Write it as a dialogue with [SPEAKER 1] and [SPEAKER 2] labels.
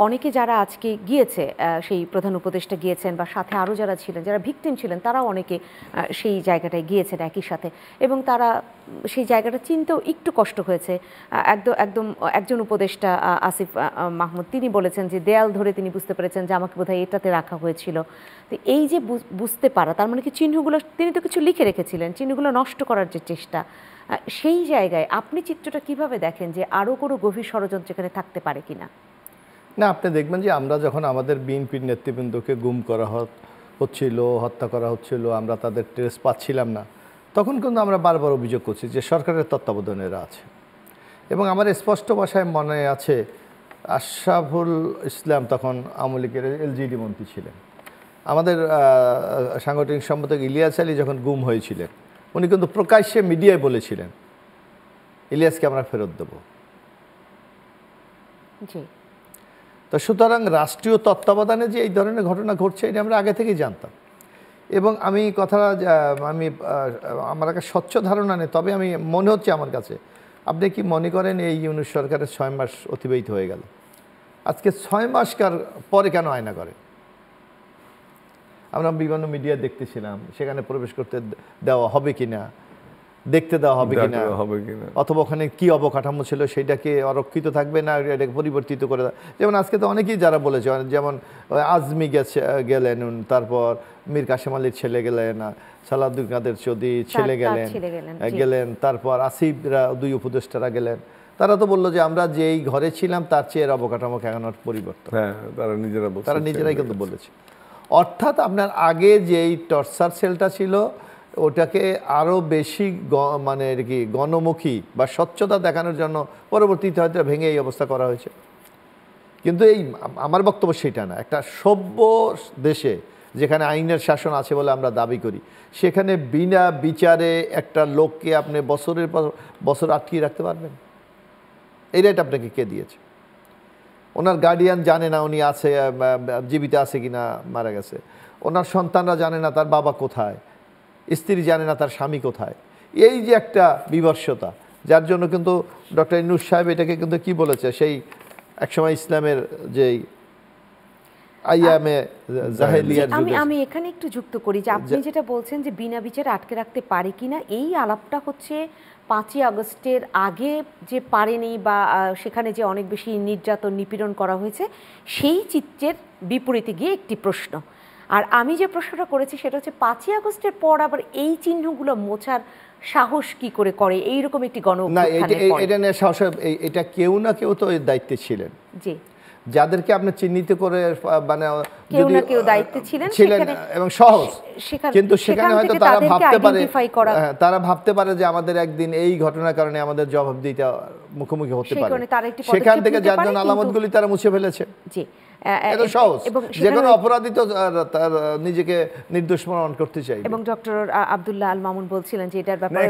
[SPEAKER 1] অনেকে যারা আজকে গিয়েছে, সেই প্রধান উপদেষ্টা গিয়েছেন বা সাথে আরও যারা ছিলেন, যারা ভিকটিম ছিলেন, তারাও অনেকে সেই জায়গাটায় গিয়েছেন একই সাথে, এবং তারা সেই জায়গাটা চিনতেও একটু কষ্ট হয়েছে। একদম একজন উপদেষ্টা আসিফ মাহমুদ তিনি বলেছেন যে দেয়াল ধরে তিনি বুঝতে পেরেছেন যে আমাকে বোধহয় এটাতে রাখা হয়েছিল। তো এই যে বুঝতে পারা, তার মানে কি চিহ্নগুলো তিনি তো কিছু লিখে রেখেছিলেন, চিহ্নগুলো নষ্ট করার যে চেষ্টা, সেই জায়গায় আপনি চিত্রটা কিভাবে দেখেন যে আরও কোনো গভীর ষড়যন্ত্র এখানে থাকতে পারে কিনা?
[SPEAKER 2] না, আপনি দেখবেন যে আমরা যখন আমাদের বিএনপির নেতৃবৃন্দকে গুম করা হচ্ছিল, হত্যা করা হচ্ছিল, আমরা তাদের ট্রেস পাচ্ছিলাম না, তখন কিন্তু আমরা বারবার অভিযোগ করছি যে সরকারের তত্ত্বাবধানে এরা আছে। এবং আমার স্পষ্ট ভাষায় মনে আছে, আশরাফুল ইসলাম তখন আওয়ামী লীগের এলজিডি মন্ত্রী ছিলেন। আমাদের সাংগঠনিক সম্পাদক ইলিয়াস আলী যখন গুম হয়েছিলেন, উনি কিন্তু প্রকাশ্যে মিডিয়ায় বলেছিলেন ইলিয়াসকে আমরা ফেরত দেব।
[SPEAKER 1] জি।
[SPEAKER 2] তো সুতরাং রাষ্ট্রীয় তত্ত্বাবধানে যে এই ধরনের ঘটনা ঘটছে, এটা আমরা আগে থেকেই জানতাম। এবং আমি আমার একটা স্বচ্ছ ধারণা নেই, তবে আমি মনে হচ্ছে আমার কাছে, আপনি কি মনে করেন এই ইউনূস সরকারের 6 মাস অতিবাহিত হয়ে গেল, আজকে 6 মাস পরে কেন আয়না করে? আমরা বিভিন্ন মিডিয়া দেখতেছিলাম, সেখানে প্রবেশ করতে দেওয়া হবে কিনা, দেখতে দেওয়া হবে কিনা, অথবা ওখানে কি অবকাঠামো ছিল সেটাকে অরক্ষিত থাকবে না এটাকে পরিবর্তিত করে দেওয়া। যেমন আজকে তো অনেকেই যারা বলেছে, যেমন আজমি গেলেন, তারপর মীর কাসেম আলীর ছেলে গেলেন, সালাউদ্দিন কাদের চৌধুরী ছেলে গেলেন, তারপর আসিফরা 2 উপদেষ্টারা গেলেন। তারা তো বললো যে আমরা যেই ঘরে ছিলাম তার চেয়ে অবকাঠামো কেন পরিবর্তন। তারা নিজেরাই কিন্তু বলেছে। অর্থাৎ আপনার আগে যেই টর্চার সেলটা ছিল ওটাকে আরও বেশি মানে কি গণমুখী বা স্বচ্ছতা দেখানোর জন্য পরবর্তীতে হয়তো ভেঙে এই অবস্থা করা হয়েছে। কিন্তু এই আমার বক্তব্য সেটা না। একটা সভ্য দেশে যেখানে আইনের শাসন আছে বলে আমরা দাবি করি, সেখানে বিনা বিচারে একটা লোককে আপনি বছরের পর বছর আটকিয়ে রাখতে পারবেন? এই রাইট আপনাকে কে দিয়েছে? ওনার গার্ডিয়ান জানে না উনি আছে, জীবিত আছে কিনা মারা গেছে। ওনার সন্তানরা জানে না তার বাবা কোথায়, স্ত্রী জানে না তার স্বামী কোথায়। এই যে একটা বিভৎসতা, যার জন্য কিন্তু ডক্টর ইউনূস সাহেব এটাকে কিন্তু কি বলেছে, সেই একসময় ইসলামের যেই
[SPEAKER 1] আমি এখানে একটু যুক্ত করি যে আপনি যেটা বলছেন যে বিনা বিচারে আটকে রাখতে পারে কিনা, এই আলাপটা হচ্ছে 5ই আগস্টের আগে যে পারেনি বা সেখানে যে অনেক বেশি নির্যাতন নিপীড়ন করা হয়েছে সেই চিত্রের বিপরীতে গিয়ে একটি প্রশ্ন। আর আমি যে প্রশ্নটা করেছি সেটা হচ্ছে 5ই আগস্টের পর আবার এই চিহ্নগুলো মোছার সাহস কি করে করে এইরকম একটি
[SPEAKER 2] এটা কেউ না কেউ তো এর দায়িত্বে ছিলেন।
[SPEAKER 1] জি,
[SPEAKER 2] যাদেরকে আপনি চিহ্নিত করে মানে
[SPEAKER 1] কেউ না কেউ দায়িত্বে ছিলেন
[SPEAKER 2] এবং সহজ, কিন্তু সেখানে হয়তো তারা ভাবতে পারে যে আমাদের একদিন এই ঘটনার কারণে আমাদের জবাবদিহিতা মুখোমুখি হতে পারে, সেখান থেকে যার জন্য আলামতগুলি তারা মুছে ফেলেছে।
[SPEAKER 1] জি,
[SPEAKER 2] এটা সহজ, যে কোনো অপরাধী তো তার নিজেকে নির্দোষ প্রমাণ করতে চাই।
[SPEAKER 1] এবং ডক্টর আব্দুল্লাহ আল মামুন বলছিলেন যে এটার ব্যাপারে